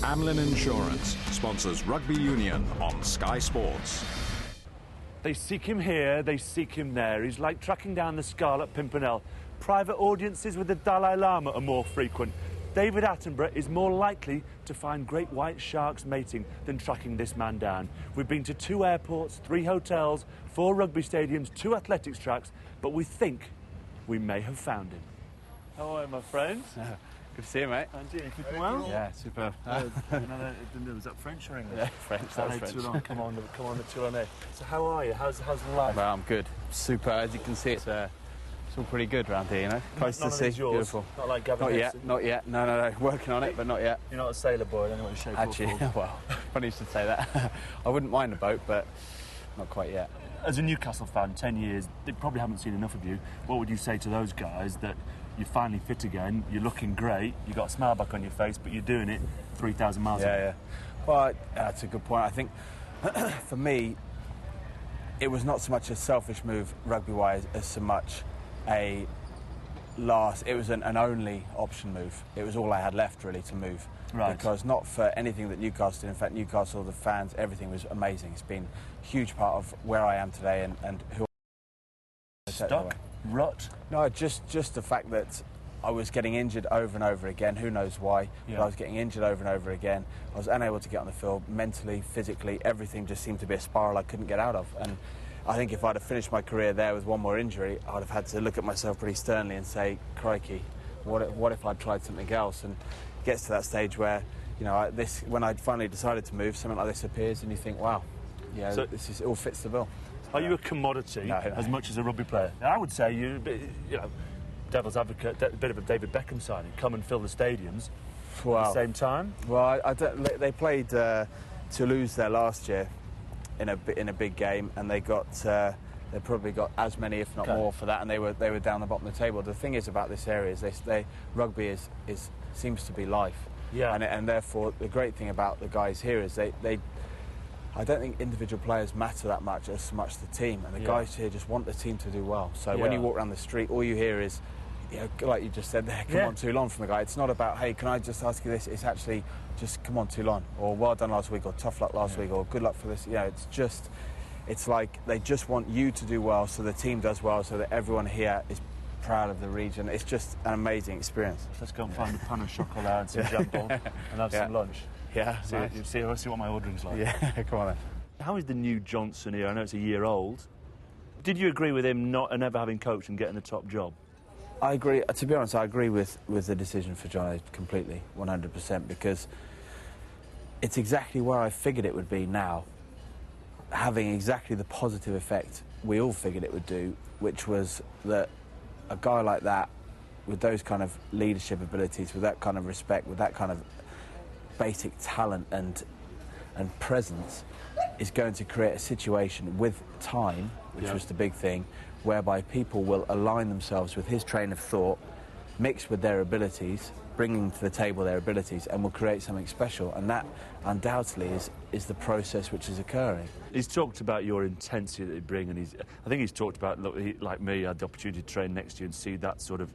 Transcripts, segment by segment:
Amlin Insurance sponsors rugby union on Sky Sports. They seek him here, they seek him there. He's like tracking down the Scarlet Pimpernel. Private audiences with the Dalai Lama are more frequent. David Attenborough is more likely to find great white sharks mating than tracking this man down. We've been to 2 airports, 3 hotels, 4 rugby stadiums, 2 athletics tracks, but we think we may have found him. How are you, my friend? Good to see you, mate. And you keeping well? Yeah, superb. Was that French or English? Yeah, French. That's French. Too long. Come on the Tournai. So how are you? How's life? Well, I'm good. Super. As you can see, it's all pretty good around here, you know. Close to the sea. Yours. Beautiful. Not like Gavin Not Gibson. yet. Not yet. No. Working on it, but not yet. You're not a sailor boy in any way, shape Actually, or form. well, funny you should say that. I wouldn't mind a boat, but not quite yet. As a Newcastle fan, 10 years, they probably haven't seen enough of you. What would you say to those guys that you're finally fit again, you're looking great, you've got a smile back on your face, but you're doing it 3,000 miles away? Yeah. Well, that's a good point. I think, for me, it was not so much a selfish move, rugby-wise, as so much it was an only option move. It was all I had left, really, to move. Right. Because not for anything that Newcastle did. In fact, Newcastle, the fans, everything was amazing. It's been a huge part of where I am today and who Stuck? Rut? No, just the fact that I was getting injured over and over again. Who knows why? Yeah. But I was getting injured over and over again. I was unable to get on the field. Mentally, physically, everything just seemed to be a spiral I couldn't get out of. And I think if I'd have finished my career there with one more injury, I'd have had to look at myself pretty sternly and say, crikey, what if I'd tried something else? And it gets to that stage where, you know, when I finally decided to move, something like this appears and you think, wow, yeah, so it all fits the bill. Are you a commodity as much as a rugby player? I would say you know, devil's advocate, a bit of a David Beckham signing. Come and fill the stadiums at the same time. Well, they played Toulouse there last year in a big game, and they probably got as many, if not more, for that, and they were down the bottom of the table. The thing is about this area is rugby seems to be life. Yeah. And therefore the great thing about the guys here is I don't think individual players matter that much as much the team, and the guys here just want the team to do well. So when you walk around the street, all you hear is, you know, like you just said there, come on Toulon from the guy. It's not about, hey, can I just ask you this? It's actually just come on Toulon, or well done last week, or tough luck last week, or good luck for this. You know, it's like they just want you to do well, so the team does well, so that everyone here is proud of the region. It's just an amazing experience. Let's go and find a pan of chocolate and some jambon and have some lunch. Yeah, see what my ordering's like. Yeah, come on then. How is the new Johnson here? I know it's a year old. Did you agree with him not never having coached and getting the top job? I agree. To be honest, I agree with the decision for John completely, 100%, because it's exactly where I figured it would be now, having exactly the positive effect we all figured it would do, which was that a guy like that, with those kind of leadership abilities, with that kind of respect, with that kind of basic talent and presence, is going to create a situation with time, which was the big thing, whereby people will align themselves with his train of thought, mixed with their abilities, bringing to the table their abilities, and will create something special. And that undoubtedly is the process which is occurring. He's talked about your intensity that you bring, and I think he's talked about, look, like me, I had the opportunity to train next to you and see that sort of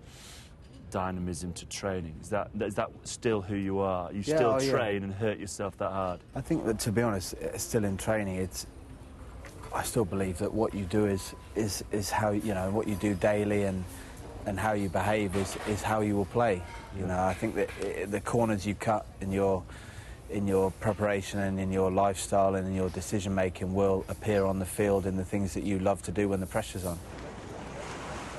dynamism to training. Is that still who you are? You still train and hurt yourself that hard? I think that, to be honest, still in training, I still believe that what you do is how, you know, what you do daily and how you behave is how you will play. You know, I think that the corners you cut in your preparation and in your lifestyle and in your decision making will appear on the field in the things that you love to do when the pressure's on.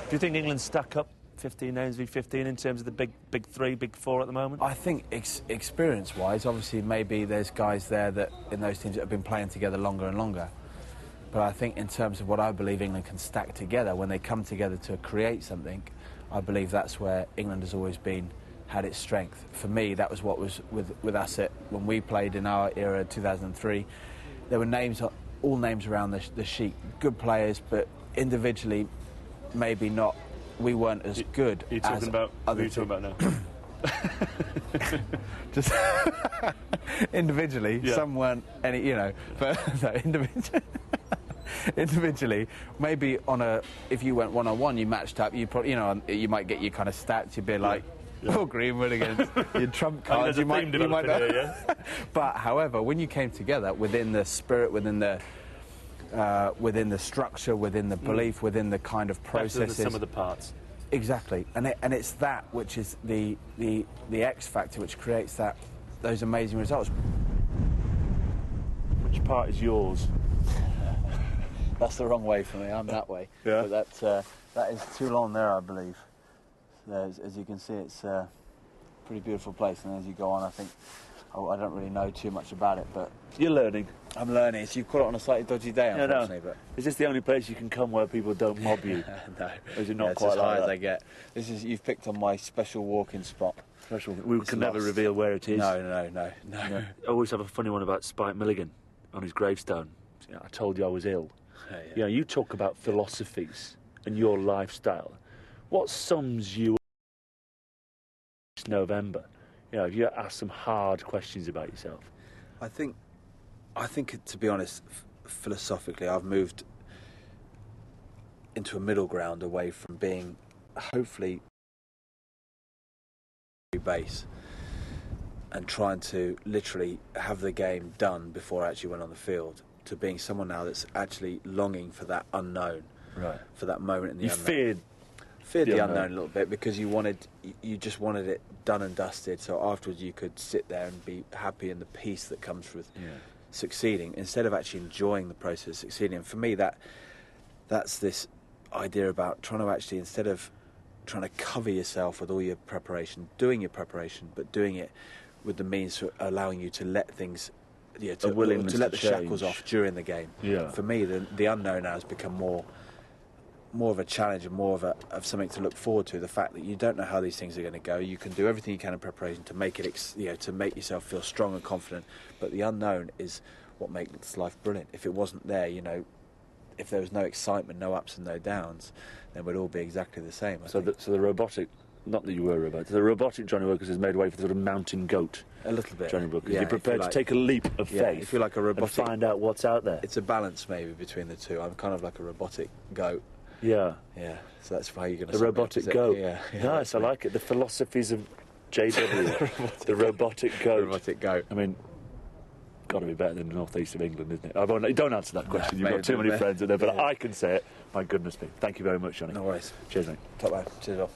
Do you think England stack up 15 names v 15 in terms of the big 3, big 4 at the moment? I think experience-wise, obviously maybe there's guys there that in those teams that have been playing together longer and longer. But I think in terms of what I believe England can stack together, when they come together to create something, I believe that's where England has always had its strength. For me, that was what was with us when we played in our era, 2003. There were all names around the sheet, good players, but individually, maybe not. We weren't as good as other What are you talking about now? Just individually, some weren't any, you know, but no, individually, maybe if you went one-on-one, you matched up, you probably, you know, you might get your kind of stats, you'd be like, All green hooligans. Your trump cards, you might know. Here, yeah? But, however, when you came together within the spirit, within the structure, within the belief, within the kind of processes, some of the parts. Exactly, and it's that which is the X factor, which creates those amazing results. Which part is yours? That's the wrong way for me. I'm that way. Yeah. But that is too long there, I believe. So as you can see, it's a pretty beautiful place, and as you go on, I think I don't really know too much about it, but you're learning. I'm learning. So you've caught it on a slightly dodgy day, unfortunately. No. But is this the only place you can come where people don't mob you? No. Or is it not It's quite as like high that? as I get. You've picked on my special walking spot. We can never reveal where it is. No. I always have a funny one about Spike Milligan on his gravestone. I told you I was ill. Yeah. You know, you talk about philosophies and your lifestyle. What sums you up this November? You know, if you ask some hard questions about yourself. I think, to be honest, philosophically, I've moved into a middle ground away from being, hopefully, base and trying to literally have the game done before I actually went on the field, to being someone now that's actually longing for that unknown, right? For that moment in the unknown. You feared the unknown a little bit, because you just wanted it done and dusted, so afterwards you could sit there and be happy in the peace that comes with succeeding, instead of actually enjoying the process of succeeding. And for me, that's this idea about trying to actually, instead of trying to cover yourself with all your preparation, doing your preparation, but doing it with the means of allowing you to let things, to let the shackles off during the game. Yeah. For me, the unknown now has become more of a challenge and more of something to look forward to. The fact that you don't know how these things are going to go, you can do everything you can in preparation to make it, to make yourself feel strong and confident. But the unknown is what makes life brilliant. If it wasn't there, if there was no excitement, no ups and no downs, then we'd all be exactly the same. So the robotic, not that you were robotic, the robotic Johnny Wilkinson has made way for the sort of mountain goat. A little bit. Johnny Wilkinson. Yeah, You're prepared to take a leap of faith. If you're like a robotic, and find out what's out there. It's a balance maybe between the two. I'm kind of like a robotic goat. Yeah. Yeah. So that's how you're going to. The robotic goat. Yeah. Nice. I like it. The philosophies of JW. The robotic goat. Robotic goat. I mean, got to be better than the northeast of England, isn't it? Don't answer that question. You've got too many friends in there, but I can say it. My goodness me. Thank you very much, Johnny. No worries. Cheers, mate. Top man. Cheers, all.